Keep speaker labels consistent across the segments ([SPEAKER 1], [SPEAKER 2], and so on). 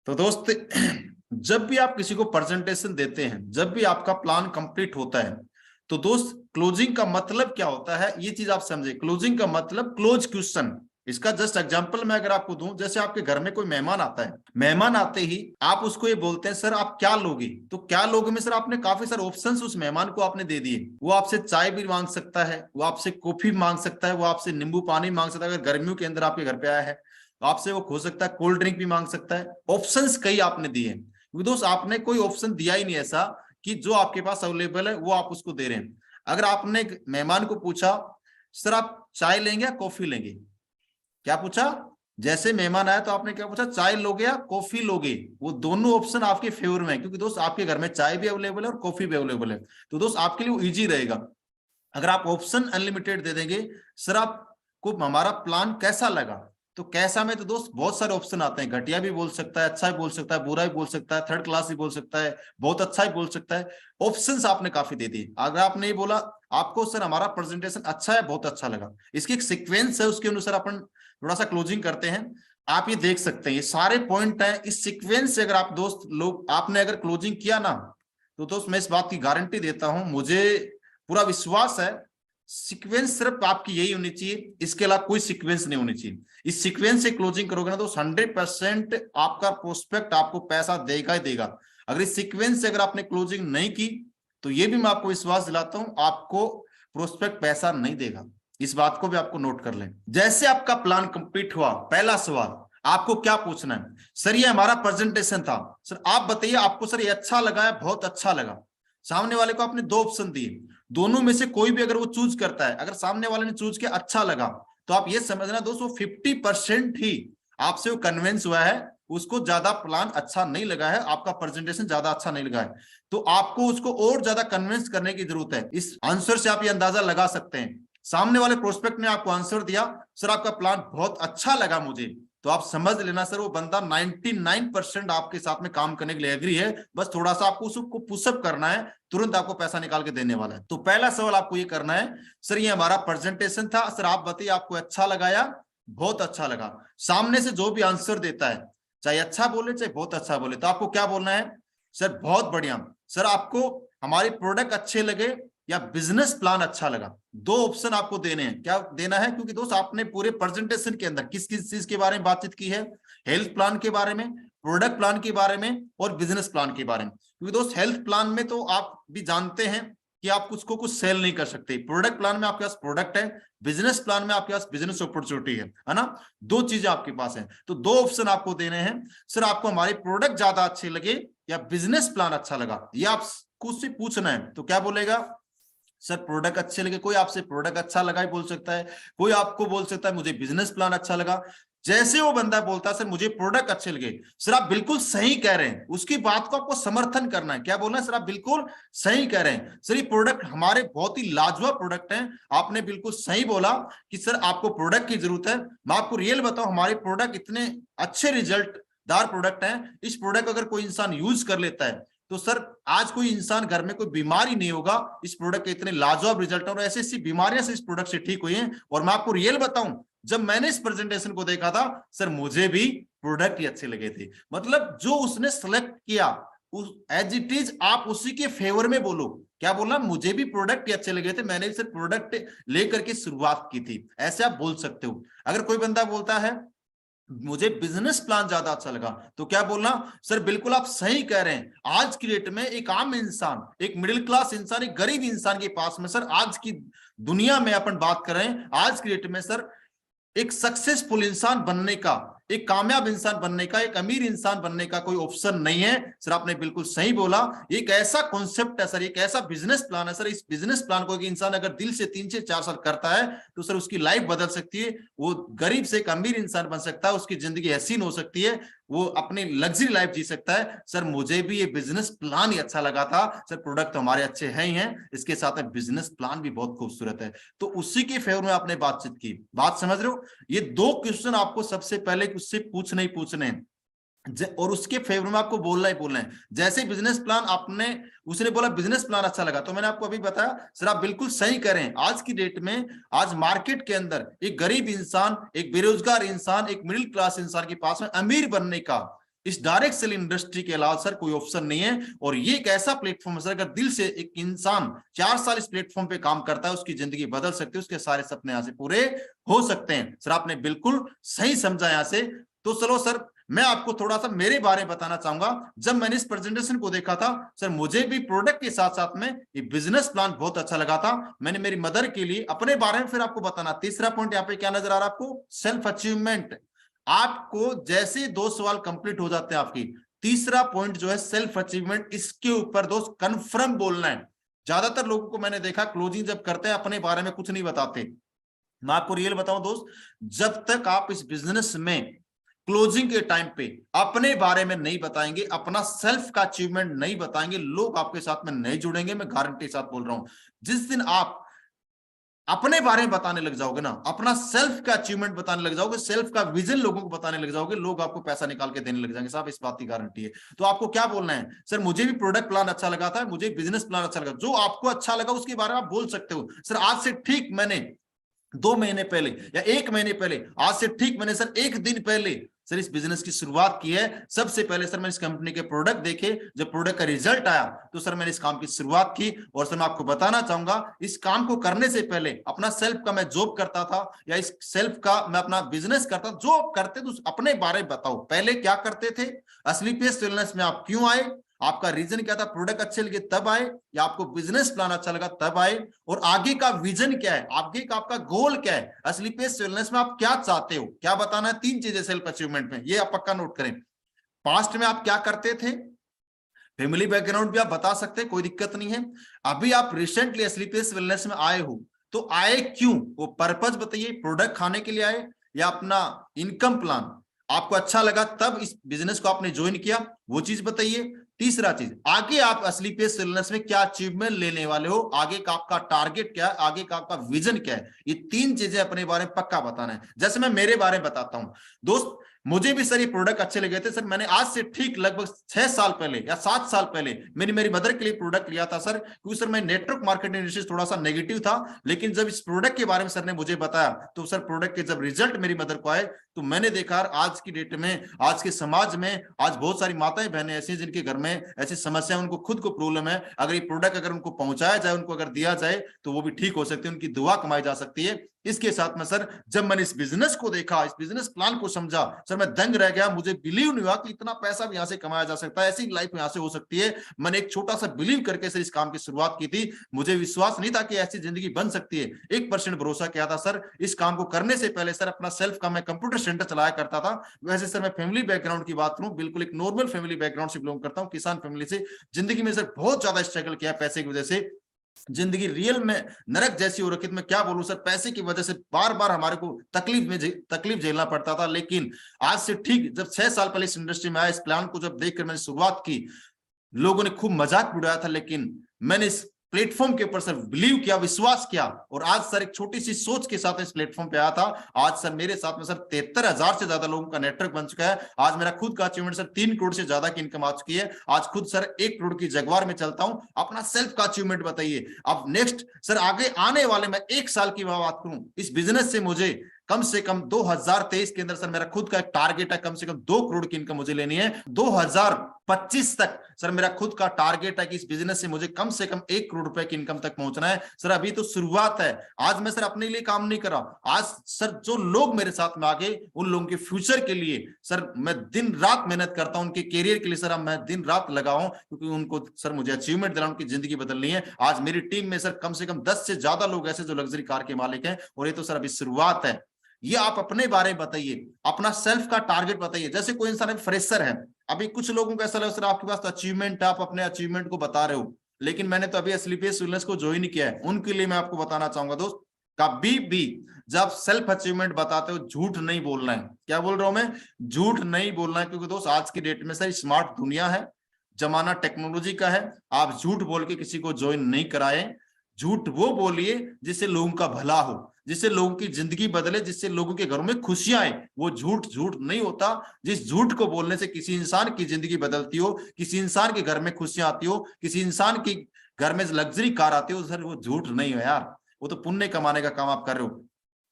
[SPEAKER 1] तो दोस्त जब भी आप किसी को प्रेजेंटेशन देते हैं, जब भी आपका प्लान कंप्लीट होता है, तो दोस्त क्लोजिंग का मतलब क्या होता है ये चीज आप समझे। क्लोजिंग का मतलब क्लोज क्वेश्चन। इसका जस्ट एग्जांपल मैं अगर आपको दूं, जैसे आपके घर में कोई मेहमान आता है, मेहमान आते ही आप उसको ये बोलते हैं सर आप क्या लोगे, तो क्या लोगे में सर आपने काफी सारे ऑप्शंस उस मेहमान को आपने दे दिए। वो आपसे चाय भी मांग सकता है, वो आपसे कॉफी मांग सकता है, वो आपसे नींबू पानी मांग सकता है, अगर गर्मियों के अंदर आपके घर पे आया है तो आपसे वो हो सकता है कोल्ड ड्रिंक भी मांग सकता है। ऑप्शंस कई आपने दिए हैं, क्योंकि दोस्त आपने कोई ऑप्शन दिया ही नहीं ऐसा कि जो आपके पास अवेलेबल है वो आप उसको दे रहे हैं। अगर आपने एक मेहमान को पूछा सर आप चाय लेंगे या कॉफी लेंगे, क्या पूछा, जैसे मेहमान आया तो आपने क्या पूछा, चाय लोगे या कॉफी लोगे। वो दोनों ऑप्शन आपके फेवर में है, क्योंकि दोस्त आपके घर में चाय भी अवेलेबल है और कॉफी भी अवेलेबल है। तो दोस्त आपके लिए वो इजी रहेगा। अगर आप ऑप्शन अनलिमिटेड दे देंगे, सर आपको हमारा प्लान कैसा लगा, तो कैसा में तो दोस्त बहुत सारे ऑप्शन आते हैं। घटिया भी बोल सकता है, अच्छा भी बोल सकता है, बुरा भी बोल सकता है, थर्ड क्लास भी बोल सकता है, बहुत अच्छा भी बोल सकता है। ऑप्शंस आपने काफी दे दिए। अगर आपने ये बोला आपको सर हमारा प्रेजेंटेशन अच्छा है, बहुत अच्छा लगा, इसकी एक सीक्वेंस है, उसके अनुसार अपन थोड़ा सा क्लोजिंग करते हैं। आप ये देख सकते हैं, ये सारे पॉइंट है, इस सीक्वेंस से अगर आप दोस्त लोग आपने अगर क्लोजिंग किया ना, तो दोस्त मैं इस बात की गारंटी देता हूं, मुझे पूरा विश्वास है, सीक्वेंस सिर्फ आपकी यही होनी चाहिए, इसके अलावा कोई सीक्वेंस नहीं होनी चाहिए। इस सीक्वेंस से क्लोजिंग करोगे ना तो 100% आपका प्रोस्पेक्ट आपको पैसा देगा ही देगा। अगर इस सीक्वेंस से अगर आपने क्लोजिंग नहीं की, तो ये भी मैं आपको विश्वास दिलाता हूं, आपको प्रोस्पेक्ट पैसा नहीं देगा। इस बात को भी आपको नोट कर लें। जैसे आपका प्लान कंप्लीट हुआ, पहला सवाल आपको क्या पूछना है, सर ये हमारा प्रेजेंटेशन था, सर आप बताइए आपको सर ये अच्छा लगा है बहुत अच्छा लगा। सामने वाले को आपने दो ऑप्शन दिए, दोनों में से कोई भी अगर वो चूज करता है, अगर सामने वाले ने चूज किया अच्छा लगा, तो आप ये समझना दोस्तों 50% ही आपसे वो कन्विंस हुआ है, उसको ज्यादा प्लान अच्छा नहीं लगा है, आपका प्रेजेंटेशन ज्यादा अच्छा नहीं लगा है। तो आपको उसको और ज्यादा कन्विंस करने की जरूरत है। इस आंसर से आप ये अंदाजा लगा सकते हैं, सामने वाले प्रोस्पेक्ट ने आपको आंसर दिया सर आपका प्लान बहुत अच्छा लगा मुझे, तो आप समझ लेना सर वो बंदा 99% आपके साथ में काम करने के लिए एग्री है, बस थोड़ा सा आपको उसको पुशअप करना है, तुरंत आपको पैसा निकाल के देने वाला है। तो पहला सवाल आपको ये करना है, सर ये हमारा प्रेजेंटेशन था, सर आप बताइए आपको अच्छा लगा या बहुत अच्छा लगा। सामने से जो भी आंसर देता है, चाहे अच्छा बोले चाहे बहुत अच्छा बोले, तो आपको क्या बोलना है, सर बहुत बढ़िया, सर आपको हमारे प्रोडक्ट अच्छे लगे या बिजनेस प्लान अच्छा लगा। दो ऑप्शन आपको देने हैं, क्या देना है, क्योंकि दोस्त आपने पूरे प्रेजेंटेशन के अंदर किस किस चीज के बारे में बातचीत की है, हेल्थ प्लान के बारे में, प्रोडक्ट प्लान के बारे में और बिजनेस प्लान के बारे में। क्योंकि दोस्त हेल्थ प्लान में तो आप भी जानते हैं कि आप उसको कुछ सेल नहीं कर सकते, प्रोडक्ट प्लान में आपके पास प्रोडक्ट है, बिजनेस प्लान में आपके पास बिजनेस अपॉर्चुनिटी है ना, दो चीजें आपके पास है। तो दो ऑप्शन आपको देने हैं, सर आपको हमारे प्रोडक्ट ज्यादा अच्छे लगे या बिजनेस प्लान अच्छा लगा, ये आपको उससे पूछना है। तो क्या बोलेगा, सर प्रोडक्ट अच्छे लगे, कोई आपसे प्रोडक्ट अच्छा लगा ही बोल सकता है, कोई आपको बोल सकता है मुझे बिजनेस प्लान अच्छा लगा। जैसे वो बंदा बोलता है सर मुझे प्रोडक्ट अच्छे लगे, सर आप बिल्कुल सही कह रहे हैं, उसकी बात को आपको समर्थन करना है। क्या बोलना है, सर आप बिल्कुल सही कह रहे हैं, सर ये प्रोडक्ट हमारे बहुत ही लाजवाब प्रोडक्ट हैं, आपने बिल्कुल सही बोला कि सर आपको प्रोडक्ट की जरूरत है। मैं आपको रियल बताऊं, हमारे प्रोडक्ट इतने अच्छे रिजल्ट दार प्रोडक्ट हैं, इस प्रोडक्ट अगर कोई इंसान यूज कर लेता है तो सर आज कोई इंसान घर में कोई बीमारी नहीं होगा, इस प्रोडक्ट के इतने लाजवाब रिजल्ट हैं और ऐसी ऐसी बीमारियां से इस प्रोडक्ट से ठीक हुई हैं। और मैं आपको रियल बताऊं, जब मैंने इस प्रेजेंटेशन को देखा था सर मुझे भी प्रोडक्ट ही अच्छे लगे थे। मतलब जो उसने सेलेक्ट किया उस एज इट इज आप उसी के फेवर में बोलो, क्या बोलना, मुझे भी प्रोडक्ट ही अच्छे लगे थे, मैंने भी सिर्फ प्रोडक्ट लेकर के शुरुआत की थी, ऐसे आप बोल सकते हो। अगर कोई बंदा बोलता है मुझे बिजनेस प्लान ज्यादा अच्छा लगा, तो क्या बोलना, सर बिल्कुल आप सही कह रहे हैं, आज की डेट में एक आम इंसान, एक मिडिल क्लास इंसान, एक गरीब इंसान के पास में सर आज की दुनिया में अपन बात कर रहे हैं, आज की डेट में सर एक सक्सेसफुल इंसान बनने का, एक कामयाब इंसान बनने का, एक अमीर इंसान बनने का कोई ऑप्शन नहीं है। सर आपने बिल्कुल सही बोला, एक ऐसा कॉन्सेप्ट है सर, एक ऐसा बिजनेस प्लान है सर, इस बिजनेस प्लान को एक इंसान अगर दिल से 3 से 4 साल करता है तो सर उसकी लाइफ बदल सकती है, वो गरीब से एक अमीर इंसान बन सकता है, उसकी जिंदगी हसीन हो सकती है, वो अपनी लग्जरी लाइफ जी सकता है। सर मुझे भी ये बिजनेस प्लान ही अच्छा लगा था, सर प्रोडक्ट तो हमारे अच्छे हैं ही हैं, इसके साथ में बिजनेस प्लान भी बहुत खूबसूरत है। तो उसी के फेवर में आपने बातचीत की, बात समझ रहे हो। ये दो क्वेश्चन आपको सबसे पहले उससे पूछने ही पूछने हैं और उसके फेवर में आपको बोलना ही बोलना है। जैसे बिजनेस प्लान आपने, उसने बोला बिजनेस प्लान अच्छा लगा, तो मैंने आपको अभी बताया सर आप बिल्कुल सही करें, आज की डेट में, आज मार्केट के अंदर एक गरीब इंसान, एक बेरोजगार इंसान, एक मिडिल क्लास इंसान के पास में अमीर बनने का इस डायरेक्ट सेल इंडस्ट्री के अलावा सर कोई ऑप्शन नहीं है। और ये एक ऐसा प्लेटफॉर्म है सर, अगर दिल से एक इंसान 4 साल इस प्लेटफॉर्म पे काम करता है, उसकी जिंदगी बदल सकती है, उसके सारे सपने यहां से पूरे हो सकते हैं। सर आपने बिल्कुल सही समझा यहां से। तो चलो सर मैं आपको थोड़ा सा मेरे बारे में बताना चाहूंगा। जब मैंने इस प्रेजेंटेशन को देखा था सर, मुझे भी प्रोडक्ट के साथ साथ में ये बिजनेस प्लान बहुत अच्छा लगा था। मैंने मेरी मदर के लिए अपने बारे में फिर आपको बताना। तीसरा पॉइंट यहाँ पे क्या नजर आ रहा है आपको? Self achievement. आपको जैसे 2 सवाल कंप्लीट हो जाते हैं आपकी, तीसरा पॉइंट जो है सेल्फ अचीवमेंट, इसके ऊपर दोस्त कंफर्म बोलना है। ज्यादातर लोगों को मैंने देखा क्लोजिंग जब करते हैं अपने बारे में कुछ नहीं बताते। मैं आपको रियल बताऊं दोस्त, जब तक आप इस बिजनेस में क्लोजिंग के टाइम पे अपने बारे में नहीं बताएंगे, अपना सेल्फ का अचीवमेंट नहीं बताएंगे, लोग आपके साथ में नहीं जुड़ेंगे। मैं गारंटी के साथ बोल रहा हूं। जिस दिन आप अपने बारे में बताने लग जाओगे ना, अपना सेल्फ का अचीवमेंट बताने लग जाओगे, सेल्फ का विजन लोगों को बताने लग जाओगे, लोग आपको पैसा निकाल के देने लग जाएंगे। साहब इस बात की गारंटी है। तो आपको क्या बोलना है? सर मुझे भी प्रोडक्ट प्लान अच्छा लगा था, मुझे बिजनेस प्लान अच्छा लगा। जो आपको अच्छा लगा उसके बारे में आप बोल सकते हो। सर आज से ठीक मैंने 2 महीने पहले या 1 महीने पहले, आज से ठीक मैंने सर 1 दिन पहले सर इस बिजनेस की शुरुआत की है। सबसे पहले सर मैंने इस कंपनी के प्रोडक्ट देखे, जब प्रोडक्ट का रिजल्ट आया तो सर मैंने इस काम की शुरुआत की। और सर मैं आपको बताना चाहूंगा, इस काम को करने से पहले अपना सेल्फ का मैं जॉब करता था, या इस सेल्फ का मैं अपना बिजनेस करता। जो करते तो अपने बारे में बताओ, पहले क्या करते थे, असली पेस वेलनेस में आप क्यों आए, आपका रीजन क्या था, प्रोडक्ट अच्छे लगे तब आए, या आपको बिजनेस प्लान अच्छा लगा तब आए, और आगे का विजन क्या है, आगे का आपका गोल क्या है, असली पेस वेलनेस में आप क्या चाहते हो, क्या बताना है। 3 चीजें सेल्फ अचीवमेंट में, ये आप पक्का नोट करें। पास्ट में आप क्या करते थे, फैमिली बैकग्राउंड भी आप बता सकते हैं, कोई दिक्कत नहीं है। अभी आप रिसेंटली असली पेस वेलनेस में आए हो, तो आए क्यों, वो पर्पज बताइए। प्रोडक्ट खाने के लिए आए, या अपना इनकम प्लान आपको अच्छा लगा तब इस बिजनेस को आपने ज्वाइन किया, वो चीज बताइए। तीसरा चीज, आगे आप असली पेस वेलनेस में क्या अचीवमेंट लेने वाले हो, आगे का आपका टारगेट क्या है, आगे का आपका विजन क्या है। ये 3 चीजें अपने बारे में पक्का बताना है। जैसे मैं मेरे बारे में बताता हूं दोस्त, मुझे भी सर ये प्रोडक्ट अच्छे लगे थे। सर मैंने आज से ठीक लगभग 6 साल पहले या 7 साल पहले मेरी मदर के लिए प्रोडक्ट लिया था सर, क्योंकि सर मैं नेटवर्क मार्केटिंग इंडस्ट्री थोड़ा सा नेगेटिव था। लेकिन जब इस प्रोडक्ट के बारे में सर ने मुझे बताया, तो सर प्रोडक्ट के जब रिजल्ट मेरी मदर को आए, तो मैंने देखा आज की डेट में, आज के समाज में, आज बहुत सारी माताएं बहनें ऐसी जिनके घर में ऐसी समस्या, उनको खुद को प्रॉब्लम है, अगर ये प्रोडक्ट अगर उनको पहुंचाया जाए, उनको अगर दिया जाए, तो वो भी ठीक हो सकती है, उनकी दुआ कमाई जा सकती है। इसके साथ में सर जब मैंने इस बिजनेस को देखा, इस बिजनेस प्लान को समझा, सर मैं दंग रह गया। मुझे बिलीव नहीं हुआ कि इतना पैसा भी यहां से कमाया जा सकता है, ऐसी लाइफ यहां से हो सकती है। मैंने एक छोटा सा बिलीव करके सर इस काम की शुरुआत की थी। मुझे विश्वास नहीं था कि ऐसी जिंदगी बन सकती है। 1% भरोसा किया था सर। इस काम को करने से पहले सर अपना सेल्फ का मैं कंप्यूटर सेंटर चलाया करता था। वैसे सर मैं फैमिली बैकग्राउंड की बात करूं, बिल्कुल एक नॉर्मल फैमिली बैकग्राउंड से बिलोंग करता हूं, किसान फैमिली से। जिंदगी में सर बहुत ज्यादा स्ट्रगल किया पैसे की वजह से। जिंदगी रियल में नरक जैसी हो रखी थी। मैं क्या बोलूं सर, पैसे की वजह से बार बार हमारे को तकलीफ झेलना पड़ता था। लेकिन आज से ठीक जब 6 साल पहले इस इंडस्ट्री में आया, इस प्लान को जब देखकर मैंने शुरुआत की, लोगों ने खूब मजाक उड़ाया था, लेकिन मैंने इस प्लेटफॉर्म के ऊपर सर बिलीव किया, विश्वास किया, और आज सर एक छोटी सी सोच के साथ इस प्लेटफॉर्म पे आया था। आज सर मेरे साथ में सर 73,000 से ज्यादा लोगों का नेटवर्क बन चुका है। आज मेरा खुद का अचीवमेंट सर 3 करोड़ से ज्यादा की इनकम आ चुकी है। आज खुद सर 1 करोड़ की जगवार में चलता हूं। अपना सेल्फ का अचीवमेंट बताइए। अब नेक्स्ट सर आगे आने वाले मैं 1 साल की बात करूं, इस बिजनेस से मुझे कम से कम 2023 के अंदर सर मेरा खुद का एक टारगेट है, कम से कम 2 करोड़ की इनकम मुझे लेनी है। 2025 तक सर मेरा खुद का टारगेट है कि इस बिजनेस से मुझे कम से कम 1 करोड़ रुपए की इनकम तक पहुंचना है। सर अभी तो शुरुआत है। आज मैं सर अपने लिए काम नहीं कर रहा, आज सर जो लोग मेरे साथ में आगे, उन लोगों के फ्यूचर के लिए सर मैं दिन रात मेहनत करता हूं। उनके कैरियर के लिए सर मैं दिन रात लगाऊं, क्योंकि उनको सर मुझे अचीवमेंट दिलाना, उनकी जिंदगी बदलनी है। आज मेरी टीम में सर कम से कम 10 से ज्यादा लोग ऐसे जो लग्जरी कार के मालिक हैं, और ये तो सर अभी शुरुआत है। ये आप अपने बारे में बताइए, अपना सेल्फ का टारगेट बताइए। जैसे कोई इंसान फ्रेशर है, अभी कुछ लोगों को ऐसा लग रहा है आपके पास तो अचीवमेंट है, आप अपने अचीवमेंट को बता रहे हो, लेकिन मैंने तो अभी असली पेस वेलनेस को ज्वाइन किया है। उनके लिए मैं आपको बताना चाहूंगा दोस्त, कभी भी जब सेल्फ अचीवमेंट बताते हो झूठ नहीं बोलना है। क्या बोल रहा हूं मैं? झूठ नहीं बोलना है, क्योंकि दोस्त आज की डेट में सर स्मार्ट दुनिया है, जमाना टेक्नोलॉजी का है। आप झूठ बोल के किसी को ज्वाइन नहीं कराए। झूठ वो बोलिए जिससे लोगों का भला हो, जिससे लोगों की जिंदगी बदले, जिससे लोगों के घरों में खुशियां आए। वो झूठ झूठ नहीं होता। जिस झूठ को बोलने से किसी इंसान की जिंदगी बदलती हो, किसी इंसान के घर में खुशियां आती हो, किसी इंसान की घर में लग्जरी कार आती हो, सर वो झूठ नहीं है यार, वो तो पुण्य कमाने का काम आप कर रहे हो।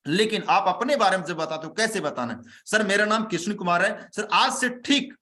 [SPEAKER 1] लेकिन आप अपने बारे में जब बताते हो, कैसे बताना है? सर मेरा नाम कृष्ण कुमार है। सर आज से ठीक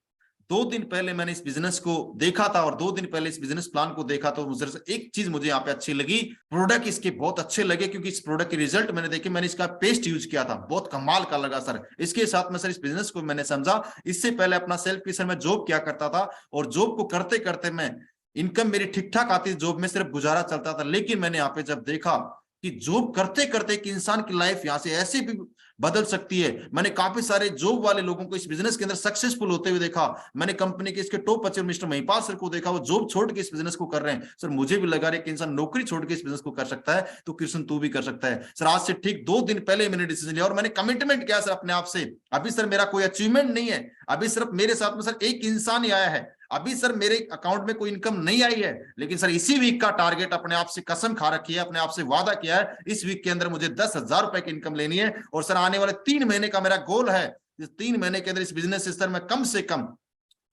[SPEAKER 1] 2 दिन पहले मैंने इस बिजनेस को देखा था और 2 दिन पहले इस बिजनेस प्लान को देखा, तो मुझे एक चीज मुझे यहाँ पे अच्छी लगी, प्रोडक्ट इसके बहुत अच्छे लगे, क्योंकि इस प्रोडक्ट के रिजल्ट मैंने देखे। मैंने इसका पेस्ट यूज किया था, बहुत कमाल का लगा सर। इसके साथ में सर इस बिजनेस को मैंने समझा। इससे पहले अपना सेल्फ की सर मैं जॉब किया करता था, और जॉब को करते करते मैं इनकम मेरी ठीक ठाक आती, जॉब में सिर्फ गुजारा चलता था। लेकिन मैंने यहाँ पे जब देखा कि जॉब करते करते एक इंसान की लाइफ यहाँ से ऐसे भी बदल सकती है। मैंने काफी सारे जॉब वाले लोगों को इस बिजनेस के अंदर सक्सेसफुल होते हुए देखा। मैंने कंपनी के इसके top achiever mister Mahipal sir को देखा, वो जॉब छोड़ के इस बिजनेस को कर रहे हैं। सर मुझे भी लगा रहा है कि इंसान नौकरी छोड़ के इस बिजनेस को कर सकता है, तो कृष्ण तू भी कर सकता है। सर आज से ठीक 2 दिन पहले मैंने डिसीजन लिया और मैंने कमिटमेंट किया सर अपने आप से। अभी सर मेरा कोई अचीवमेंट नहीं है, अभी सिर्फ मेरे साथ में सर एक इंसान ही आया है, अभी सर मेरे अकाउंट में कोई इनकम नहीं आई है। लेकिन सर इसी वीक का टारगेट अपने आप से कसम खा रखी है, अपने आप से वादा किया है, इस वीक के अंदर मुझे 10,000 रुपए की इनकम लेनी है। और सर आने वाले 3 महीने का मेरा गोल है, इस 3 महीने के अंदर इस बिजनेस से सर मैं कम से कम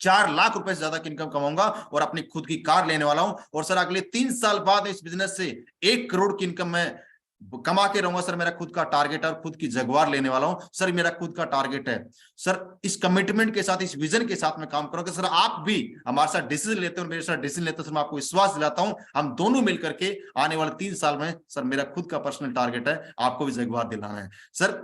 [SPEAKER 1] 4 लाख रुपए से ज्यादा की इनकम कमाऊंगा और अपनी खुद की कार लेने वाला हूं। और सर अगले 3 साल बाद इस बिजनेस से 1 करोड़ की इनकम मैं कमा के रहूंगा। सर मेरा खुद का टारगेट है और खुद की जगुआर लेने वाला हूं। सर मेरा खुद का टारगेट है। सर इस कमिटमेंट के साथ, इस विजन के साथ मैं काम करूंगा। सर आप भी हमारे साथ डिसीजन लेते हो, मेरे साथ डिसीजन लेते हो, सर मैं आपको विश्वास दिलाता हूं, हम दोनों मिलकर के आने वाले 3 साल में सर मेरा खुद का पर्सनल टारगेट है, आपको भी जगुआर दिलाना है। सर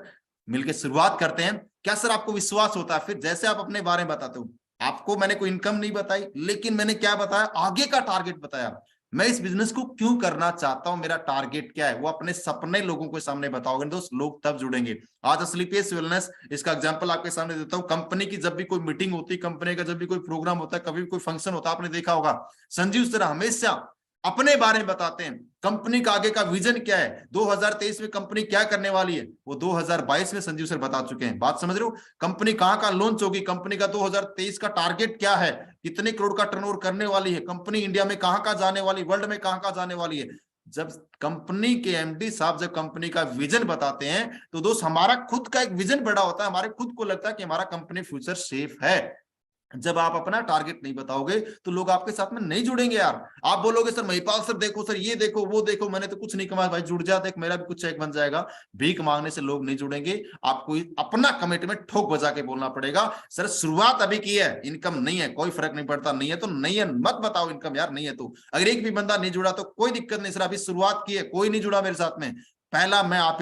[SPEAKER 1] मिलकर शुरुआत करते हैं। क्या सर आपको विश्वास होता है? फिर जैसे आप अपने बारे में बताते हो, आपको मैंने कोई इनकम नहीं बताई, लेकिन मैंने क्या बताया, आगे का टारगेट बताया। मैं इस बिजनेस को क्यों करना चाहता हूं, मेरा टारगेट क्या है, वो अपने सपने लोगों के सामने बताओगे दोस्त, लोग तब जुड़ेंगे। आज स्लीपियस वेलनेस, इसका एग्जांपल आपके सामने देता हूं। कंपनी की जब भी कोई मीटिंग होती, कंपनी का जब भी कोई प्रोग्राम होता है, कभी भी कोई फंक्शन होता है, आपने देखा होगा संजीव सर हमेशा अपने बारे में बताते हैं। कंपनी का आगे का विजन क्या है, 2023 में कंपनी क्या करने वाली है, वो 2022 में संजीव सर बता चुके हैं। बात समझ रहे हो? कंपनी कहां का लॉन्च होगी, कंपनी का 2023 का टारगेट क्या है, कितने करोड़ का टर्नओवर करने वाली है कंपनी, इंडिया में कहां कहां जाने वाली, वर्ल्ड में कहां कहां जाने वाली है। जब कंपनी के एमडी साहब जब कंपनी का विजन बताते हैं, तो दोस्त हमारा खुद का एक विजन बड़ा होता है, हमारे खुद को लगता है कि हमारा कंपनी फ्यूचर सेफ है। जब आप अपना टारगेट नहीं बताओगे तो लोग आपके साथ में नहीं जुड़ेंगे यार। आप बोलोगे सर महिपाल सर देखो, सर ये देखो वो देखो, मैंने तो कुछ नहीं कमाया। भाई जुड़ जा, देख मेरा भी कुछ चेक बन जाएगा। भीख मांगने से लोग नहीं जुड़ेंगे, आपको अपना कमिटमेंट ठोक बजा के बोलना पड़ेगा। सर शुरुआत अभी की है, इनकम नहीं है, कोई फर्क नहीं पड़ता, नहीं है तो नहीं है, मत बताओ इनकम यार, नहीं है तो। अगर एक भी बंदा नहीं जुड़ा तो कोई दिक्कत नहीं, सर अभी शुरुआत की है, कोई नहीं जुड़ा मेरे साथ में, पहला मैं आप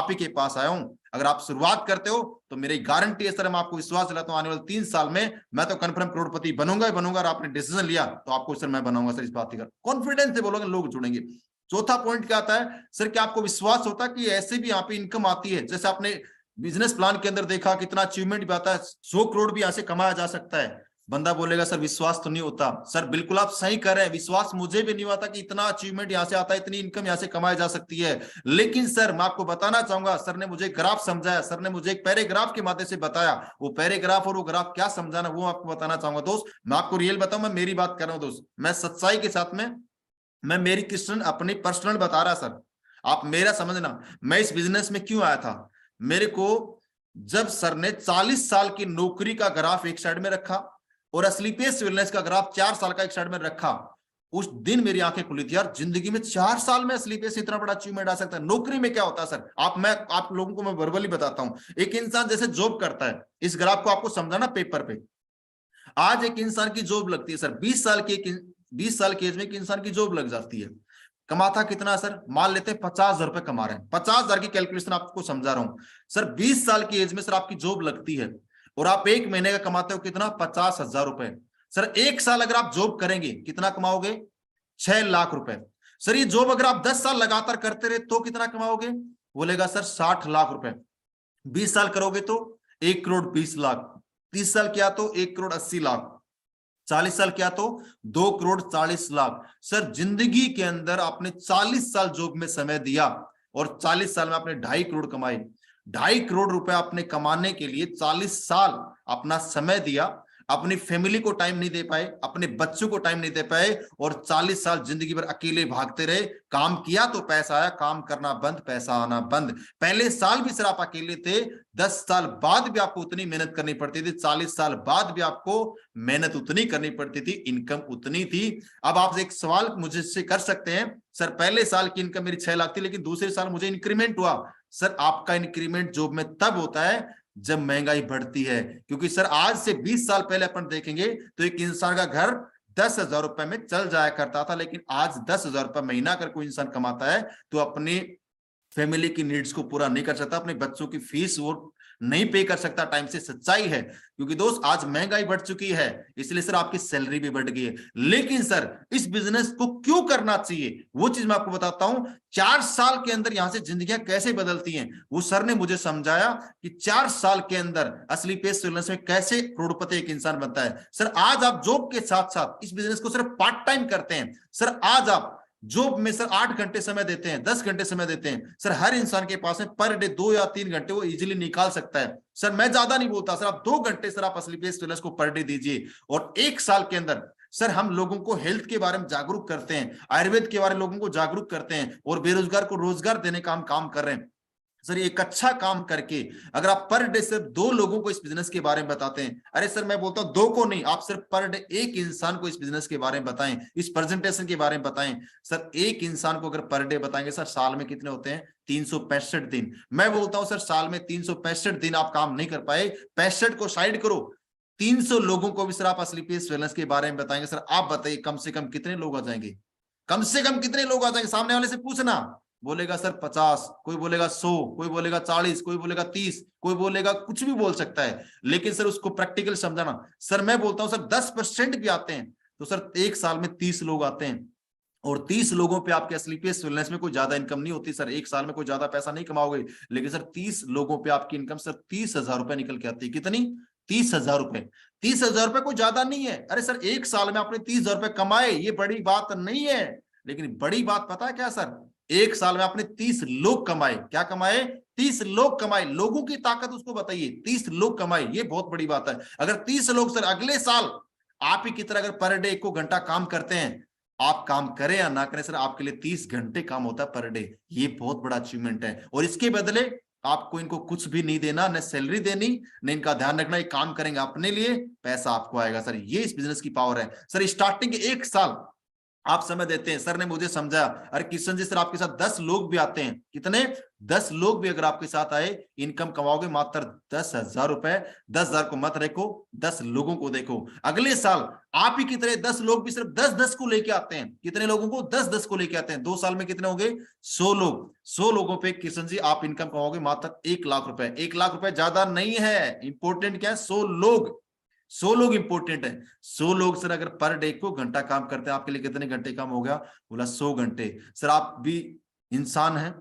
[SPEAKER 1] ही के पास आया हूं। अगर आप शुरुआत करते हो तो मेरी गारंटी है सर, मैं आपको विश्वास दिलाता हूं, आने वाले 3 साल में मैं तो कन्फर्म करोड़पति बनूंगा ही बनूंगा। और आपने डिसीजन लिया तो आपको सर मैं बनाऊंगा सर, इस बात का कॉन्फिडेंस से बोलोगे, लोग जुड़ेंगे। चौथा पॉइंट क्या आता है सर, क्या आपको विश्वास होता है कि ऐसे भी यहाँ पे इनकम आती है? जैसे आपने बिजनेस प्लान के अंदर देखा कितना अचीवमेंट भी आता है, 100 करोड़ भी यहाँ से कमाया जा सकता है। बंदा बोलेगा सर विश्वास तो नहीं होता। सर बिल्कुल आप सही कर रहे हैं, विश्वास मुझे भी नहीं होता कि इतना अचीवमेंट यहाँ से आता है, इतनी इनकम यहाँ से कमाई जा सकती है। लेकिन सर मैं आपको बताना चाहूंगा, सर ने मुझे ग्राफ समझाया, सर ने मुझे एक पैराग्राफ के माध्यम से बताया। वो पैराग्राफ और वो ग्राफ क्या समझाना वो आपको बताना चाहूंगा दोस्त। मैं आपको रियल बताऊं, मैं मेरी बात कर रहा हूँ दोस्त, मैं सच्चाई के साथ में, मैं मेरी क्वेश्चन अपनी पर्सनल बता रहा सर, आप मेरा समझना। मैं इस बिजनेस में क्यों आया था, मेरे को जब सर ने 40 साल की नौकरी का ग्राफ एक साइड में रखा और स्लीपियस वेलनेस का ग्राफ 4 साल का एक साइड में रखा, उस दिन मेरी आंखें खुली थी यार। जिंदगी में 4 साल में स्लीपियस इतना बड़ा अचीवमेंट आ सकता है। नौकरी में क्या होता है सर, आप लोगों को मैं वर्बली बताता हूं। एक इंसान जैसे जॉब करता है, इस ग्राफ को आपको समझाना पेपर पे। आज एक इंसान की जॉब लगती है सर, 20 साल की एज में एक इंसान की जॉब लग जाती है। कमाता कितना सर, मान लेते हैं 50,000 रुपए कमा रहे हैं, 50,000 की कैलकुलेशन आपको समझा रहा हूं सर। 20 साल की एज में सर आपकी जॉब लगती है और आप 1 महीने का कमाते हो कितना, 50,000 रुपए। सर 1 साल अगर आप जॉब करेंगे कितना कमाओगे, 6 लाख रुपए। सर ये जॉब अगर आप 10 साल लगातार करते रहे तो कितना कमाओगे, बोलेगा सर 60 लाख रुपए। 20 साल करोगे तो 1 करोड़ 20 लाख, 30 साल किया तो 1 करोड़ 80 लाख, 40 साल किया तो 2 करोड़ 40 लाख। सर जिंदगी के अंदर आपने 40 साल जॉब में समय दिया और 40 साल में आपने 2.5 करोड़ कमाए। 2.5 करोड़ रुपए आपने कमाने के लिए 40 साल अपना समय दिया, अपनी फैमिली को टाइम नहीं दे पाए, अपने बच्चों को टाइम नहीं दे पाए और 40 साल जिंदगी भर अकेले भागते रहे। काम किया तो पैसा आया, काम करना बंद, पैसा आना बंद। पहले साल भी सर आप अकेले थे, 10 साल बाद भी आपको उतनी मेहनत करनी पड़ती थी, 40 साल बाद भी आपको मेहनत उतनी करनी पड़ती थी, इनकम उतनी थी। अब आप एक सवाल मुझसे कर सकते हैं, सर पहले साल की इनकम मेरी 6 लाख थी, लेकिन दूसरे साल मुझे इंक्रीमेंट हुआ। सर आपका इंक्रीमेंट जॉब में तब होता है जब महंगाई बढ़ती है। क्योंकि सर आज से 20 साल पहले अपन देखेंगे तो एक इंसान का घर 10,000 रुपए में चल जाया करता था, लेकिन आज 10,000 रुपए महीना अगर कोई इंसान कमाता है तो अपनी फैमिली की नीड्स को पूरा नहीं कर सकता, अपने बच्चों की फीस वो नहीं पे कर सकता टाइम से। सच्चाई है, क्योंकि दोस्त आज महंगाई बढ़ चुकी है, इसलिए सर आपकी सैलरी भी बढ़ गई है। लेकिन सर इस बिजनेस को क्यों करना चाहिए वो चीज मैं आपको बताता हूं। 4 साल के अंदर यहां से जिंदगियां कैसे बदलती हैं वो सर ने मुझे समझाया कि 4 साल के अंदर असली पेस बिजनेस में कैसे करोड़पति एक इंसान बनता है। सर आज आप जॉब के साथ साथ इस बिजनेस को सिर्फ पार्ट टाइम करते हैं। सर आज आप जॉब में सर 8 घंटे समय देते हैं, 10 घंटे समय देते हैं। सर हर इंसान के पास में पर डे 2 या 3 घंटे वो इजीली निकाल सकता है। सर मैं ज्यादा नहीं बोलता, सर आप 2 घंटे सर आप असली पेस ट्रेनर्स को पर डे दीजिए। और 1 साल के अंदर सर हम लोगों को हेल्थ के बारे में जागरूक करते हैं, आयुर्वेद के बारे में लोगों को जागरूक करते हैं, और बेरोजगार को रोजगार देने का हम काम कर रहे हैं। सर एक अच्छा काम करके अगर आप पर डे सिर्फ 2 लोगों को इस बिजनेस के बारे में बताते हैं, अरे सर मैं बोलता हूं 2 को नहीं, आप सिर्फ पर डे 1 इंसान को इस बिजनेस के बारे में बताएं, इस प्रेजेंटेशन के बारे में बताएं। सर 1 इंसान को अगर पर डे बताएंगे, सर साल में कितने होते हैं? 365 दिन। मैं बोलता हूं सर साल में 365 दिन आप काम नहीं कर पाए, 65 को साइड करो, 300 लोगों को भी सर आप असली पेस वेलनेस के बारे में बताएंगे। सर आप बताइए कम से कम कितने लोग आ जाएंगे? कम से कम कितने लोग आ जाएंगे? सामने वाले से पूछना। बोलेगा सर 50, कोई बोलेगा 100, कोई बोलेगा 40, कोई बोलेगा 30, कोई बोलेगा कुछ भी बोल सकता है, लेकिन सर उसको प्रैक्टिकल समझाना। सर मैं बोलता हूं सर 10% भी आते हैं तो सर 1 साल में 30 लोग आते हैं, और 30 लोगों पे आपके असली पेस वेलनेस में कोई ज्यादा इनकम नहीं होती। सर 1 साल में कोई ज्यादा पैसा नहीं कमाओगे, लेकिन सर 30 लोगों पे आपकी इनकम सर 30,000 रुपए निकल के आती है। कितनी? 30,000 रुपए। 30,000 रुपए कोई ज्यादा नहीं है। अरे सर 1 साल में आपने 30,000 रुपए कमाए, ये बड़ी बात नहीं है। लेकिन बड़ी बात पता है क्या सर? 1 साल में आपने 30 लोग कमाए। क्या कमाए? 30 लोग कमाए। लोगों की ताकत उसको बताइए, 30 लोग कमाए, ये बहुत बड़ी बात है। अगर 30 लोग सर अगले साल आप ही की तरह अगर पर डे 1 घंटा काम करते हैं, आप काम करें या ना करें सर आपके लिए 30 घंटे काम होता है पर डे, ये बहुत बड़ा अचीवमेंट है। और इसके बदले आपको इनको कुछ भी नहीं देना, न सैलरी देनी, न इनका ध्यान रखना, ये काम करेंगे अपने लिए, पैसा आपको आएगा। सर ये इस बिजनेस की पावर है। सर स्टार्टिंग के 1 साल आप समय देते हैं। सर ने मुझे समझाया, अरे किशन जी सर आपके साथ 10 लोग भी आते हैं, कितने? 10 लोग भी अगर आपके साथ आए, इनकम कमाओगे मात्र 10,000 रुपए। 10,000 को मत देखो, 10 लोगों को देखो। अगले साल आप ही की तरह 10 लोग भी सिर्फ 10-10 को लेके आते हैं। कितने लोगों को? 10-10 को लेके आते हैं। 2 साल में कितने हो गए? 100 लोग। 100 लोगों पे किशन जी आप इनकम कमाओगे मात्र 1 लाख रुपए। 1 लाख रुपए ज्यादा नहीं है, इंपॉर्टेंट क्या है? 100 लोग। 100 लोग इंपॉर्टेंट है। 100 लोग सर अगर पर डे को घंटा काम करते हैं, आपके लिए कितने घंटे काम हो गया? बोला 100 घंटे। सर आप भी इंसान हैं,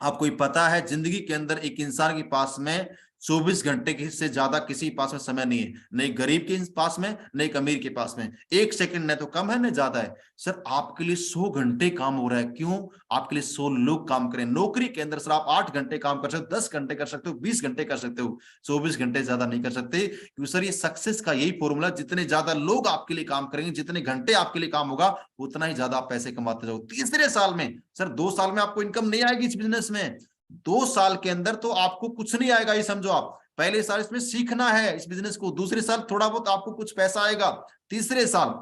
[SPEAKER 1] आपको पता है जिंदगी के अंदर एक इंसान के पास में 24 घंटे के से ज्यादा किसी पास में समय नहीं है, नहीं गरीब के पास में, नहीं अमीर के पास में। 1 सेकंड न तो कम है न ज्यादा है। सर आपके लिए 100 घंटे काम हो रहा है, क्यों? आपके लिए 100 लोग काम करें। नौकरी के अंदर सर आप 8 घंटे काम कर सकते हो, 10 घंटे कर सकते हो, 20 घंटे कर सकते हो, 24 घंटे ज्यादा नहीं कर सकते। क्योंकि सर ये सक्सेस का यही फॉर्मूला, जितने ज्यादा लोग आपके लिए काम करेंगे, जितने घंटे आपके लिए काम होगा, उतना ही ज्यादा आप पैसे कमाते जाओ। तीसरे साल में सर 2 साल में आपको इनकम नहीं आएगी इस बिजनेस में। 2 साल के अंदर तो आपको कुछ नहीं आएगा, ये समझो आप। पहले साल इसमें सीखना है इस बिजनेस को, दूसरे साल थोड़ा बहुत आपको कुछ पैसा आएगा, तीसरे साल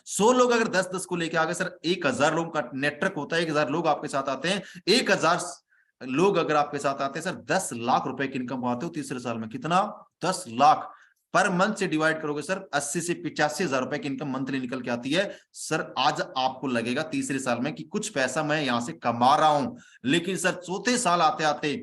[SPEAKER 1] 100 लोग अगर 10-10 को लेके आ गए, सर 1,000 लोगों का नेटवर्क होता है, 1,000 लोग आपके साथ आते हैं। 1,000 लोग अगर आपके साथ आते हैं सर 10 लाख रुपए की इनकम पाते हो तीसरे साल में। कितना? 10 लाख। पर मंथ से डिवाइड करोगे सर 80 से 85,000 रुपए की इनकम मंथली निकल के आती है। सर आज आपको लगेगा तीसरे साल में कि कुछ पैसा मैं यहां से कमा रहा हूं, लेकिन सर चौथे साल आते आते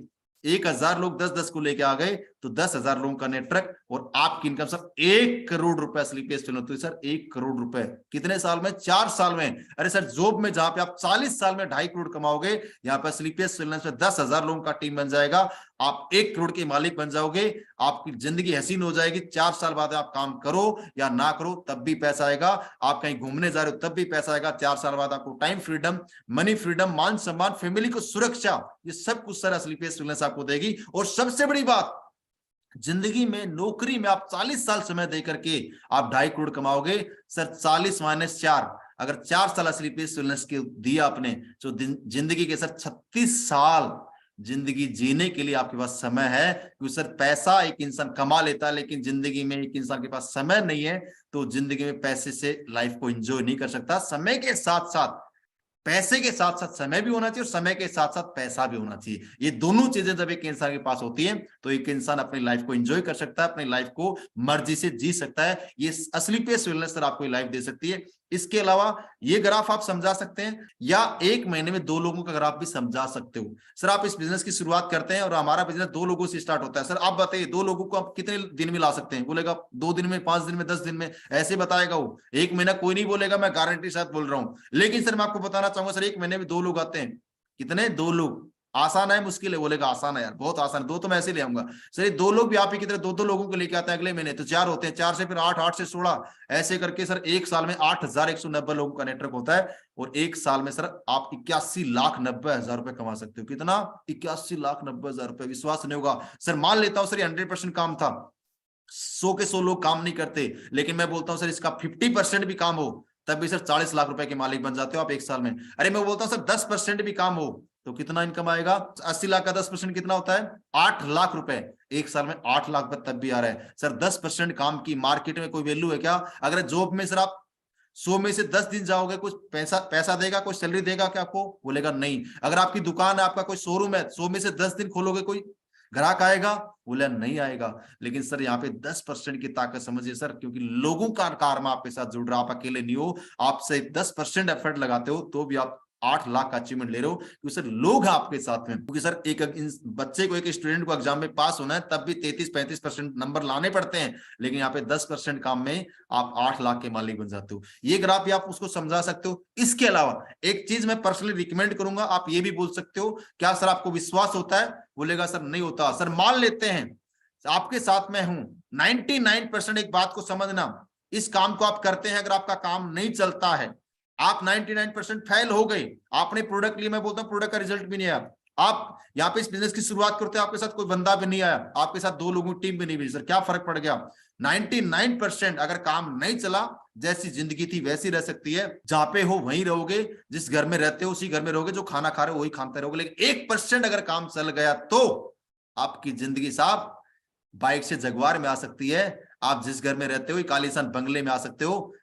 [SPEAKER 1] 1,000 लोग 10-10 को लेके आ गए तो 10,000 लोगों का नेटवर्क और आपकी इनकम सर 1 करोड़ रुपए असली पेस होती है। सर 1 करोड़ रुपए कितने साल में? 4 साल में। अरे सर जॉब में जहां पे आप 40 साल में 2.5 करोड़ कमाओगे, यहाँ पे असली पेस में 10,000 लोगों का टीम बन जाएगा, आप 1 करोड़ के मालिक बन जाओगे। आपकी जिंदगी हसीन हो जाएगी। 4 साल बाद आप काम करो या ना करो तब भी पैसा आएगा। आप कहीं घूमने जा रहे हो तब भी पैसा आएगा। 4 साल बाद आपको टाइम फ्रीडम, मनी फ्रीडम, मान सम्मान, फैमिली को सुरक्षा, ये सब कुछ सर असली पेस आपको देगी। और सबसे बड़ी बात, जिंदगी में नौकरी में आप 40 साल समय देकर के आप 2.5 करोड़ कमाओगे। सर 40 - 4, अगर 4 साल असली पेस के दिया आपने, तो जिंदगी के सर 36 साल जिंदगी जीने के लिए आपके पास समय है। क्योंकि सर पैसा एक इंसान कमा लेता है, लेकिन जिंदगी में एक इंसान के पास समय नहीं है, तो जिंदगी में पैसे से लाइफ को एंजॉय नहीं कर सकता। समय के साथ साथ पैसे के साथ साथ समय भी होना चाहिए और समय के साथ साथ पैसा भी होना चाहिए। ये दोनों चीजें जब एक इंसान के पास होती है तो एक इंसान अपनी लाइफ को एंजॉय कर सकता है, अपनी लाइफ को मर्जी से जी सकता है। ये असली पेस वेलनेस सर आपको लाइफ दे सकती है। इसके अलावा ये ग्राफ आप समझा सकते हैं या एक महीने में 2 लोगों का ग्राफ भी समझा सकते हो। सर आप इस बिजनेस की शुरुआत करते हैं और हमारा बिजनेस 2 लोगों से स्टार्ट होता है, सर आप बताइए 2 लोगों को आप कितने दिन में ला सकते हैं? बोलेगा 2 दिन में, 5 दिन में, 10 दिन में, ऐसे बताएगा वो। 1 महीना कोई नहीं बोलेगा, मैं गारंटी साथ बोल रहा हूं। लेकिन सर मैं आपको बताना चाहूंगा सर 1 महीने में 2 लोग आते हैं। कितने? 2 लोग। आसान है मुश्किल है? बोलेगा आसान है यार, बहुत आसान है, 2 तो मैं ऐसे ले आऊंगा। सर ये 2 लोग भी आप ही की तरह 2-2 लोगों को लेके आते हैं अगले महीने, तो 4 होते हैं, 4 से फिर 8, 8 से 16, ऐसे करके सर 1 साल में 8,190 लोगों का नेटवर्क होता है। और 1 साल में सर आप 81,90,000 रुपए कमा सकते हो। कितना? 81,90,000 रुपए। विश्वास नहीं होगा सर, मान लेता हूं सर 100% काम था, 100 के 100 लोग काम नहीं करते, लेकिन मैं बोलता हूं सर इसका 50% भी काम हो, तब भी सर 40 लाख रुपए के मालिक बन जाते हो आप 1 साल में। अरे मैं बोलता हूं सर 10% भी काम हो तो कितना इनकम आएगा? 80 लाख का 10% कितना होता है? 8 लाख रुपए। 1 साल में 8 लाख रुपए तब भी आ रहा है। सर 10% काम की मार्केट में कोई वैल्यू है क्या? अगर जॉब में सर आप 100 में से 10 दिन जाओगे, कुछ पैसा देगा, कोई सैलरी देगा क्या आपको? बोलेगा नहीं। अगर आपकी दुकान है, आपका कोई शोरूम है, 100 में से 10 दिन खोलोगे, कोई ग्राहक आएगा? बोले नहीं आएगा। लेकिन सर यहाँ पे 10% की ताकत समझिए सर, क्योंकि लोगों का कार्मा आपके साथ जुड़ रहा, आप अकेले नहीं हो। आपसे 10% एफर्ट लगाते हो तो भी आप 8 लाख का अचीवमेंट ले रहे हो, क्योंकि सर लोग हैं आपके साथ में। क्योंकि सर एक बच्चे को, एक स्टूडेंट को एग्जाम में पास होना है तब भी 33-35% नंबर लाने पड़ते हैं, लेकिन यहाँ पे 10% काम में आप 8 लाख के मालिक बन जाते हो। ये ग्राफ भी आप उसको समझा सकते हो। इसके अलावा एक चीज मैं पर्सनली रिकमेंड करूंगा, आप ये भी बोल सकते हो, क्या सर आपको विश्वास होता है? बोलेगा सर नहीं होता। सर मान लेते हैं आपके साथ में हूं, 99% एक बात को समझना, इस काम को आप करते हैं, अगर आपका काम नहीं चलता है, आप 99% फेल हो गए, आपने प्रोडक्ट लिया, मैं बोलता हूं प्रोडक्ट का रिजल्ट भी नहीं आया, आप यहाँ पे इस बिजनेस की शुरुआत करते हो, आपके साथ कोई बंदा भी नहीं आया, आपके साथ 2 लोगों की टीम भी नहीं बनी, सर क्या फर्क पड़ गया? 99% अगर काम नहीं चला, जैसी जिंदगी थी वैसी रह सकती है, जहां पे हो वहीं रहोगे, जिस घर में रहते हो उसी घर में रहोगे, जो खाना खा रहे हो वही खाते रहोगे। लेकिन 1% अगर काम चल गया तो आपकी जिंदगी साहब बाइक से जगुआर में आ सकती है, आप जिस घर में रहते हो कालीसान बंगले में आ सकते हो।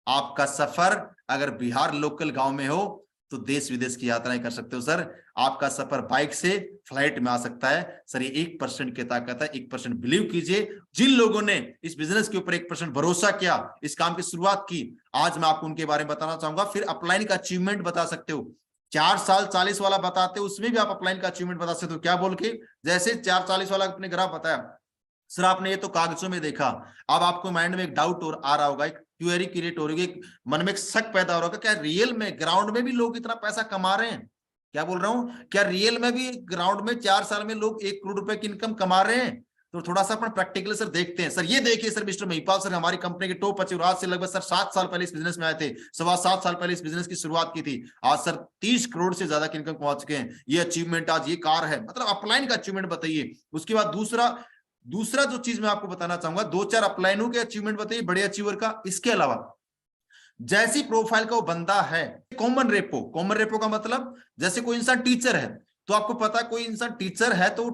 [SPEAKER 1] आपका सफर अगर बिहार लोकल गांव में हो तो देश विदेश की यात्राएं कर सकते हो सर। आपका सफर बाइक से फ्लाइट में आ सकता है सर। ये 1% की ताकत है। 1% बिलीव कीजिए। जिन लोगों ने इस बिजनेस के ऊपर 1% भरोसा किया, इस काम की शुरुआत की, आज मैं आपको उनके बारे में बताना चाहूंगा। फिर अपलाइन का अचीवमेंट बता सकते हो। 4 साल 40 वाला बताते हो, उसमें भी आप अपलाइन का अचीवमेंट बता सकते हो। क्या बोल के? जैसे 4-40 वाला अपने ग्राफ बताया सर, आपने ये तो कागजों में देखा, अब आपको माइंड में एक डाउट और आ रहा होगा, एक क्वेरी क्रिएट हो रही है, मन में एक शक पैदा हो रहा होगा, क्या रियल में ग्राउंड में भी लोग इतना पैसा कमा रहे हैं? क्या बोल रहा हूं? क्या रियल में भी ग्राउंड में 4 साल में लोग 1 करोड़ रुपए की इनकम कमा रहे हैं? तो थोड़ा सा अपना प्रैक्टिकल सर देखते हैं। सर ये देखिए सर, मिस्टर महिपाल सर हमारी कंपनी के टॉप अचीवर, आज से लगभग सर 7 साल पहले इस बिजनेस में आए थे, 7.25 साल पहले इस बिजनेस की शुरुआत की थी। आज सर 30 करोड़ से ज्यादा की इनकम कमा चुके हैं। ये अचीवमेंट, आज ये कार है, मतलब अपलाइन का अचीवमेंट बताइए। उसके बाद दूसरा जो चीज मैं आपको बताना चाहूंगा, 2-4 अपलाइनों के अचीवमेंट बताइए बड़े अचीवर का। इसके अलावा जैसी प्रोफाइल का वो बंदा है, कॉमन रेपो का मतलब, जैसे कोई इंसान टीचर है तो आपको पता है कोई इंसान टीचर है तो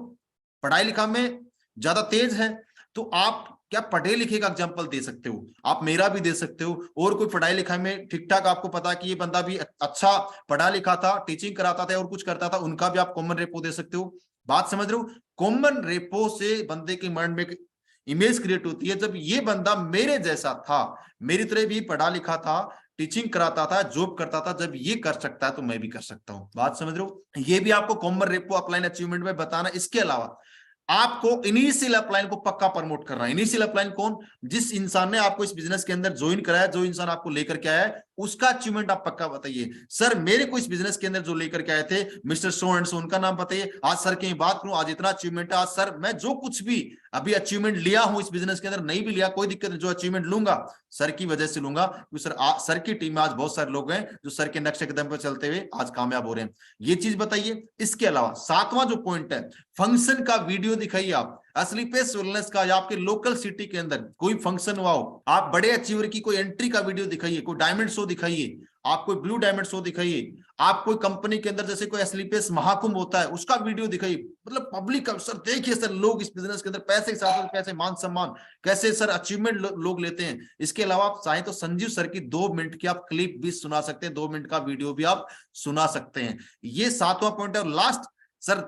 [SPEAKER 1] पढ़ाई लिखा में ज्यादा तेज है, तो आप क्या पढ़े लिखे का एग्जाम्पल दे सकते हो? आप मेरा भी दे सकते हो। और कोई पढ़ाई लिखाई में ठीक ठाक, आपको पता है कि ये बंदा भी अच्छा पढ़ा लिखा था, टीचिंग कराता था और कुछ करता था, उनका भी आप कॉमन रेपो दे सकते हो। बात समझ रहे हो? कॉमन रेपो से बंदे के माइंड में इमेज क्रिएट होती है, जब ये बंदा मेरे जैसा था, मेरी तरह भी पढ़ा लिखा था, टीचिंग कराता था, जॉब करता था, जब ये कर सकता है तो मैं भी कर सकता हूं। बात समझ रहे हो? ये भी आपको कॉमन रेपो अपलाइन अचीवमेंट में बताना। इसके अलावा आपको इनिशियल अपलाइन को पक्का प्रमोट करना है। इनिशियल अपलाइन कौन? जिस इंसान ने आपको इस बिजनेस के अंदर ज्वाइन कराया, जो इंसान आपको लेकर के आया है, उसका अचीवमेंट आप पक्का बताइए। सर मेरे को इस बिजनेस के अंदर जो लेकर के आए थे मिस्टर सो एंड सो, उनका नाम बताइए। आज सर की बात करूं, आज इतना अचीवमेंट है, आज सर मैं जो कुछ भी अभी अचीवमेंट लिया हूं इस बिजनेस के अंदर, नहीं भी लिया कोई दिक्कत नहीं, जो अचीवमेंट लूंगा सर की वजह से लूंगा, क्योंकि सर की टीम में आज बहुत सारे लोग हैं जो सर के नक्शे कदम पर चलते हुए आज कामयाब हो रहे हैं। ये चीज बताइए। इसके अलावा 7वां जो पॉइंट है, फंक्शन का वीडियो दिखाइए आप। असली पेस वेलनेस का या आपके लोकल सिटी के अंदर कोई फंक्शन हुआ हो, आप बड़े अचीवर की कोई एंट्री का वीडियो दिखाइए, कोई डायमंड शो दिखाइए, आप कोई ब्लू डायमंड शो दिखाइए, आप कोई कंपनी के अंदर जैसे कोई एसलीपीएस महाकुंभ होता है उसका वीडियो दिखाइए, मतलब पब्लिक का सर देखिए सर लोग इस बिजनेस के अंदर पैसे के साथ कैसे मान सम्मान, कैसे सर अचीवमेंट लोग लेते हैं। इसके अलावा आप चाहें तो संजीव सर की 2 मिनट की आप क्लिप भी सुना सकते हैं, 2 मिनट का वीडियो भी आप सुना सकते हैं। ये 7वां पॉइंट है। और लास्ट सर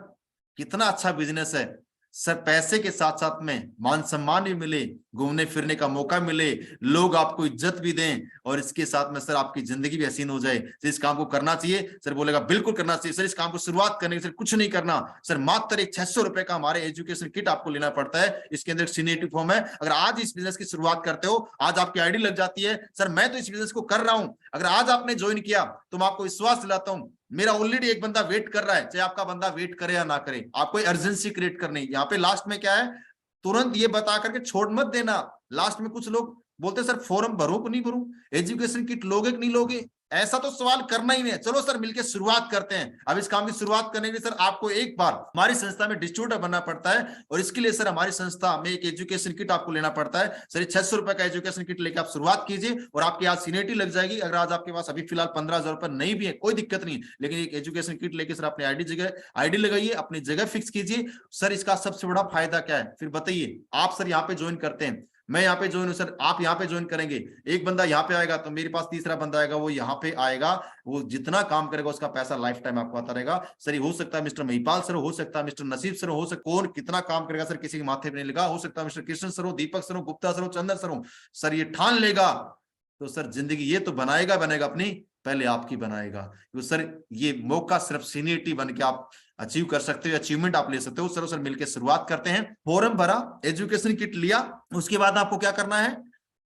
[SPEAKER 1] कितना अच्छा बिजनेस है सर, पैसे के साथ साथ में मान सम्मान भी मिले, घूमने फिरने का मौका मिले, लोग आपको इज्जत भी दें, और इसके साथ में सर आपकी जिंदगी भी हसीन हो जाए। तो इस काम को करना चाहिए सर, बोलेगा बिल्कुल करना चाहिए सर। इस काम को शुरुआत करने के सर कुछ नहीं करना सर, मात्र एक 600 रुपए का हमारे एजुकेशन किट आपको लेना पड़ता है। इसके अंदर सीनियरिटी फॉर्म है। अगर आज इस बिजनेस की शुरुआत करते हो, आज आपकी आईडी लग जाती है सर मैं तो इस बिजनेस को कर रहा हूं, अगर आज आपने ज्वाइन किया तो मैं आपको विश्वास दिलाता हूं मेरा ऑलरेडी एक बंदा वेट कर रहा है, चाहे आपका बंदा वेट करे या ना करे। आपको अर्जेंसी क्रिएट करनी। यहाँ पे लास्ट में क्या है, तुरंत ये बता करके छोड़ मत देना। लास्ट में कुछ लोग बोलते सर फॉर्म भरूं कि नहीं भरूं, एजुकेशन किट लोगे कि नहीं लोगे, ऐसा तो सवाल करना ही नहीं है। चलो सर मिलकर शुरुआत करते हैं। अब इस काम की शुरुआत करने के लिए सर आपको एक बार हमारी संस्था में डिस्ट्रीब्यूटर बनना पड़ता है, और इसके लिए सर हमारी संस्था में एक एजुकेशन किट आपको लेना पड़ता है। सर 600 रुपए का एजुकेशन किट लेकर आप शुरुआत कीजिए, और आपकी आज सीनियरिटी लग जाएगी। अगर आज आपके पास अभी फिलहाल 15,000 रुपए नहीं भी है कोई दिक्कत नहीं, लेकिन एक एजुकेशन किट लेकर सर अपनी आईडी लगाइए, अपनी जगह फिक्स कीजिए। सर इसका सबसे बड़ा फायदा क्या है फिर बताइए। आप सर यहाँ पे ज्वाइन करते हैं, मैं यहाँ पे ज्वाइन हूं सर, आप यहाँ पे ज्वाइन करेंगे, एक बंदा यहाँ पे आएगा तो मेरे पास तीसरा बंदा आएगा, वो यहाँ पे आएगा, वो जितना काम करेगा उसका पैसा लाइफ टाइम आपको आता रहेगा। सर ये हो सकता है मिस्टर महिपाल सर, हो सकता है मिस्टर नसीब सर, हो सकता कौन कितना काम करेगा सर किसी के माथे पे नहीं लगा, हो सकता है मिस्टर कृष्ण सर हो, दीपक सर हो, गुप्ता सर हो, चंदन सर हो। सर ये ठान लेगा तो सर जिंदगी ये तो बनाएगा अपनी, पहले आपकी बनाएगा। तो सर ये मौका सिर्फ सीनियरिटी बन के आप अचीव कर सकते हो, अचीवमेंट आप ले सकते हो। सर मिलकर शुरुआत करते हैं। फॉर्म भरा, एजुकेशन किट लिया, उसके बाद आपको क्या करना है,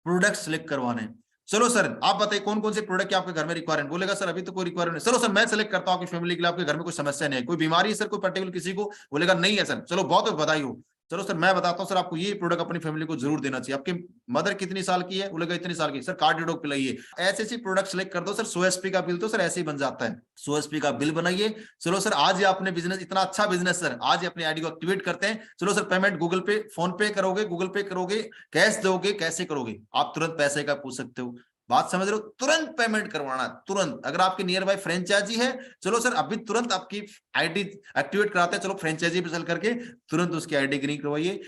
[SPEAKER 1] प्रोडक्ट सिलेक्ट करवाने। चलो सर आप बताइए कौन कौन से प्रोडक्ट आपके घर में रिक्वायरमेंट, बोलेगा सर अभी तो कोई रिक्वायरमेंट नहीं। चलो सर मैं सेलेक्ट करता हूं आपकी फैमिली के लिए, आपके घर में कोई समस्या नहीं है, कोई बीमारी है सर कोई पर्टिकुलर किसी को, बोलेगा नहीं है सर, चलो बहुत बधाई हो। चलो सर मैं बताता हूँ सर आपको ये प्रोडक्ट अपनी फैमिली को जरूर देना चाहिए। आपकी मदर कितनी साल की है, बोलेगा इतनी साल की, सर कार्डियोडॉक पिलाइए। ऐसे प्रोडक्ट सेलेक्ट कर दो सर। 100 एसपी का बिल तो सर ऐसे ही बन जाता है, 100 एसपी का बिल बनाइए। चलो सर आज ही आपने बिजनेस, इतना अच्छा बिजनेस सर, आज ही अपनी आईडी को एक्टिवेट करते हैं। चलो सर पेमेंट गूगल पे फोन पे करोगे, गूगल पे करोगे, कैश दोगे, कैसे करोगे, आप तुरंत पैसे का पूछ सकते हो। बात समझ रहे हो, तुरंत पेमेंट करवाना तुरंत। अगर आपके नियर बाय फ्रेंचाइजी है, चलो सर अभी तुरंत आपकी आईडी एक्टिवेट कराते हैं, चलो फ्रेंचाइजी पे चल करके तुरंत उसकी आईडी ग्रीन करवाइए।